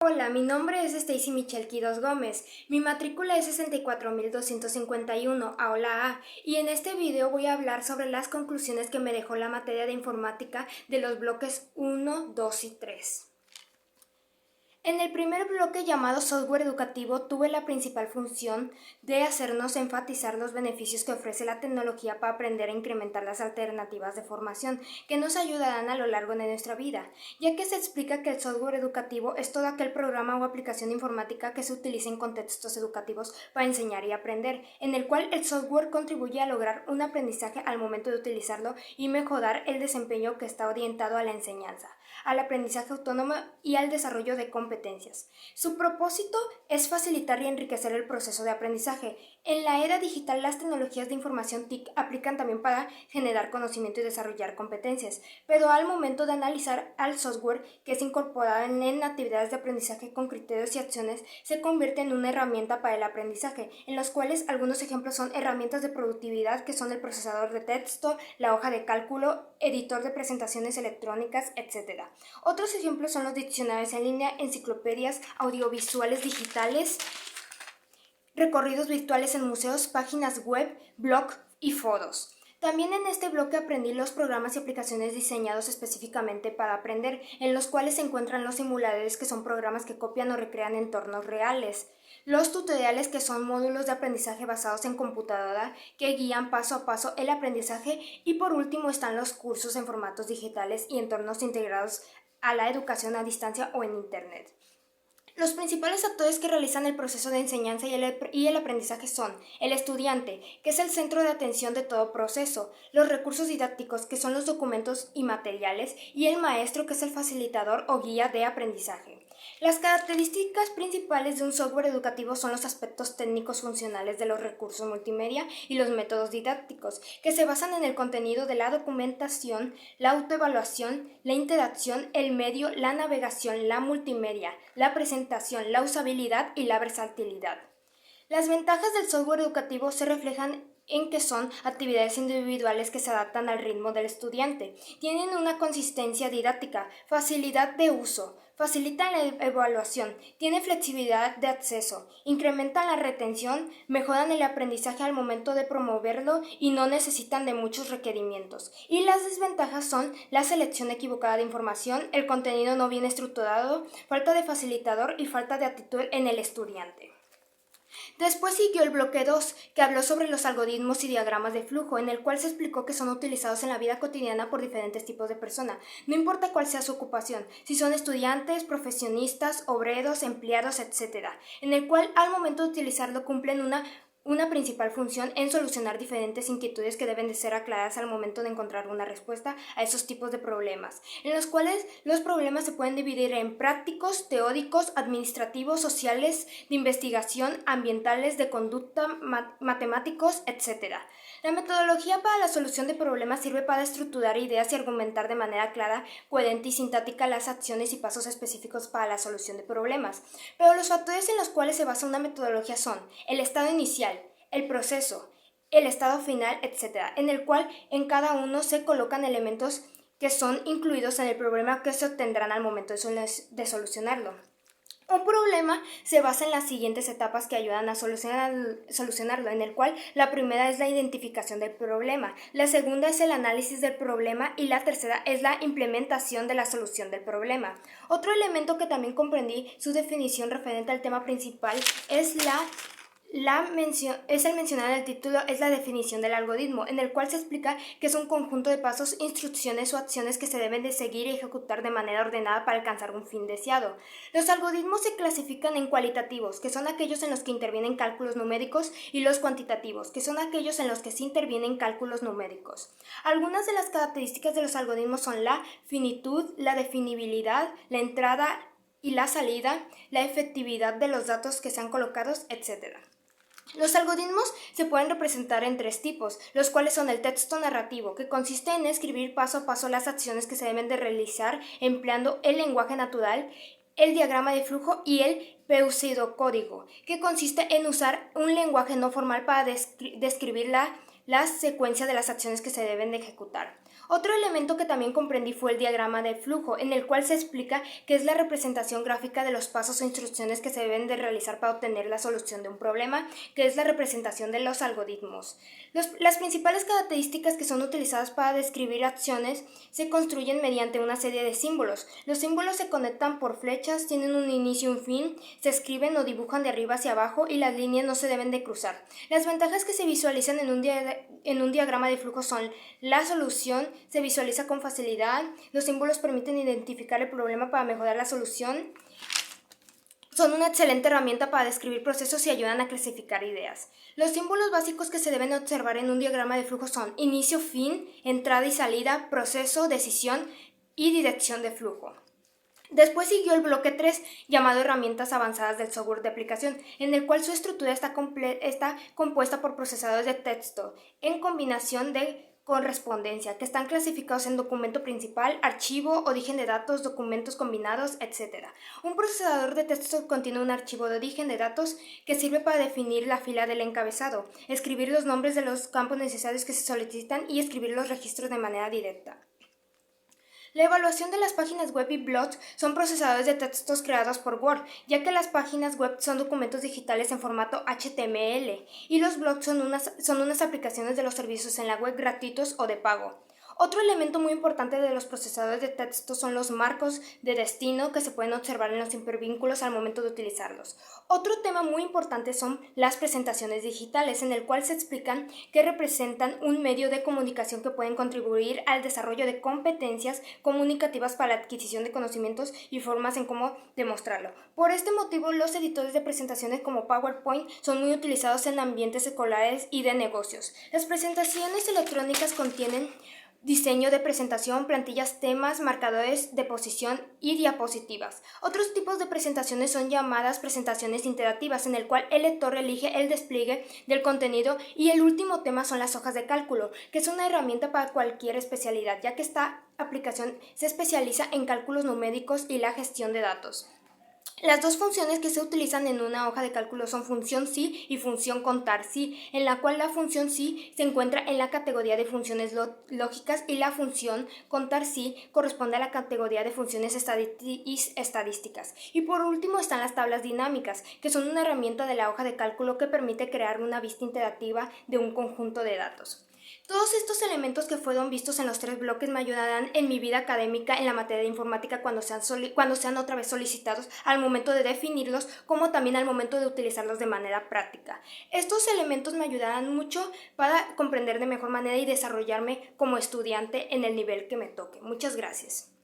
Hola, mi nombre es Stacy Michelle Quiroz Gómez. Mi matrícula es 64.251 Aula A y en este video voy a hablar sobre las conclusiones que me dejó la materia de informática de los bloques 1, 2 y 3. En el primer bloque llamado software educativo tuve la principal función de hacernos enfatizar los beneficios que ofrece la tecnología para aprender a incrementar las alternativas de formación que nos ayudarán a lo largo de nuestra vida, ya que se explica que el software educativo es todo aquel programa o aplicación informática que se utiliza en contextos educativos para enseñar y aprender, en el cual el software contribuye a lograr un aprendizaje al momento de utilizarlo y mejorar el desempeño que está orientado a la enseñanza, al aprendizaje autónomo y al desarrollo de competencias. Su propósito es facilitar y enriquecer el proceso de aprendizaje. En la era digital, las tecnologías de información TIC aplican también para generar conocimiento y desarrollar competencias, pero al momento de analizar al software que es incorporado en actividades de aprendizaje con criterios y acciones, se convierte en una herramienta para el aprendizaje, en los cuales algunos ejemplos son herramientas de productividad que son el procesador de texto, la hoja de cálculo, editor de presentaciones electrónicas, etc. Otros ejemplos son los diccionarios en línea, enciclopedias, audiovisuales digitales, recorridos virtuales en museos, páginas web, blog y foros. También en este bloque aprendí los programas y aplicaciones diseñados específicamente para aprender, en los cuales se encuentran los simuladores, que son programas que copian o recrean entornos reales, los tutoriales, que son módulos de aprendizaje basados en computadora que guían paso a paso el aprendizaje, y por último están los cursos en formatos digitales y entornos integrados a la educación a distancia o en Internet. Los principales actores que realizan el proceso de enseñanza y el aprendizaje son el estudiante, que es el centro de atención de todo proceso, los recursos didácticos, que son los documentos y materiales, y el maestro, que es el facilitador o guía de aprendizaje. Las características principales de un software educativo son los aspectos técnicos funcionales de los recursos multimedia y los métodos didácticos, que se basan en el contenido de la documentación, la autoevaluación, la interacción, el medio, la navegación, la multimedia, la presentación, la usabilidad y la versatilidad. Las ventajas del software educativo se reflejan en que son actividades individuales que se adaptan al ritmo del estudiante, tienen una consistencia didáctica, facilidad de uso, facilitan la evaluación, tienen flexibilidad de acceso, incrementan la retención, mejoran el aprendizaje al momento de promoverlo y no necesitan de muchos requerimientos. Y las desventajas son la selección equivocada de información, el contenido no bien estructurado, falta de facilitador y falta de actitud en el estudiante. Después siguió el bloque 2, que habló sobre los algoritmos y diagramas de flujo, en el cual se explicó que son utilizados en la vida cotidiana por diferentes tipos de personas, no importa cuál sea su ocupación, si son estudiantes, profesionistas, obreros, empleados, etc., en el cual al momento de utilizarlo cumplen una principal función en solucionar diferentes inquietudes que deben de ser aclaradas al momento de encontrar una respuesta a esos tipos de problemas, en los cuales los problemas se pueden dividir en prácticos, teóricos, administrativos, sociales, de investigación, ambientales, de conducta, matemáticos, etc. La metodología para la solución de problemas sirve para estructurar ideas y argumentar de manera clara, coherente y sintáctica las acciones y pasos específicos para la solución de problemas. Pero los factores en los cuales se basa una metodología son el estado inicial, el proceso, el estado final, etc., en el cual en cada uno se colocan elementos que son incluidos en el problema que se obtendrán al momento de solucionarlo. Un problema se basa en las siguientes etapas que ayudan a solucionarlo, en el cual la primera es la identificación del problema, la segunda es el análisis del problema y la tercera es la implementación de la solución del problema. Otro elemento que también comprendí su definición referente al tema principal es el mencionado en el título, es la definición del algoritmo, en el cual se explica que es un conjunto de pasos, instrucciones o acciones que se deben de seguir y ejecutar de manera ordenada para alcanzar un fin deseado. Los algoritmos se clasifican en cualitativos, que son aquellos en los que intervienen cálculos numéricos, y los cuantitativos, que son aquellos en los que sí intervienen cálculos numéricos. Algunas de las características de los algoritmos son la finitud, la definibilidad, la entrada y la salida, la efectividad de los datos que sean colocados, etc. Los algoritmos se pueden representar en tres tipos, los cuales son el texto narrativo, que consiste en escribir paso a paso las acciones que se deben de realizar empleando el lenguaje natural, el diagrama de flujo y el pseudocódigo, que consiste en usar un lenguaje no formal para describir la secuencia de las acciones que se deben de ejecutar. Otro elemento que también comprendí fue el diagrama de flujo, en el cual se explica qué es la representación gráfica de los pasos o instrucciones que se deben de realizar para obtener la solución de un problema, que es la representación de los algoritmos. Las principales características que son utilizadas para describir acciones se construyen mediante una serie de símbolos. Los símbolos se conectan por flechas, tienen un inicio y un fin, se escriben o dibujan de arriba hacia abajo y las líneas no se deben de cruzar. Las ventajas que se visualizan en un diagrama de flujo son la solución, se visualiza con facilidad, los símbolos permiten identificar el problema para mejorar la solución, son una excelente herramienta para describir procesos y ayudan a clasificar ideas. Los símbolos básicos que se deben observar en un diagrama de flujo son inicio, fin, entrada y salida, proceso, decisión y dirección de flujo. Después siguió el bloque 3, llamado Herramientas avanzadas del software de aplicación, en el cual su estructura está compuesta por procesadores de texto en combinación de correspondencia, que están clasificados en documento principal, archivo, origen de datos, documentos combinados, etc. Un procesador de texto contiene un archivo de origen de datos que sirve para definir la fila del encabezado, escribir los nombres de los campos necesarios que se solicitan y escribir los registros de manera directa. La evaluación de las páginas web y blogs son procesadores de textos creados por Word, ya que las páginas web son documentos digitales en formato HTML y los blogs son unas aplicaciones de los servicios en la web gratuitos o de pago. Otro elemento muy importante de los procesadores de texto son los marcos de destino que se pueden observar en los hipervínculos al momento de utilizarlos. Otro tema muy importante son las presentaciones digitales, en el cual se explican que representan un medio de comunicación que pueden contribuir al desarrollo de competencias comunicativas para la adquisición de conocimientos y formas en cómo demostrarlo. Por este motivo, los editores de presentaciones como PowerPoint son muy utilizados en ambientes escolares y de negocios. Las presentaciones electrónicas contienen diseño de presentación, plantillas, temas, marcadores de posición y diapositivas. Otros tipos de presentaciones son llamadas presentaciones interactivas, en el cual el lector elige el despliegue del contenido, y el último tema son las hojas de cálculo, que es una herramienta para cualquier especialidad, ya que esta aplicación se especializa en cálculos numéricos y la gestión de datos. Las dos funciones que se utilizan en una hoja de cálculo son función sí y función contar sí, en la cual la función sí se encuentra en la categoría de funciones lógicas y la función contar sí corresponde a la categoría de funciones estadísticas. Y por último están las tablas dinámicas, que son una herramienta de la hoja de cálculo que permite crear una vista interactiva de un conjunto de datos. Todos estos elementos que fueron vistos en los 3 bloques me ayudarán en mi vida académica en la materia de informática cuando sean otra vez solicitados, al momento de definirlos, como también al momento de utilizarlos de manera práctica. Estos elementos me ayudarán mucho para comprender de mejor manera y desarrollarme como estudiante en el nivel que me toque. Muchas gracias.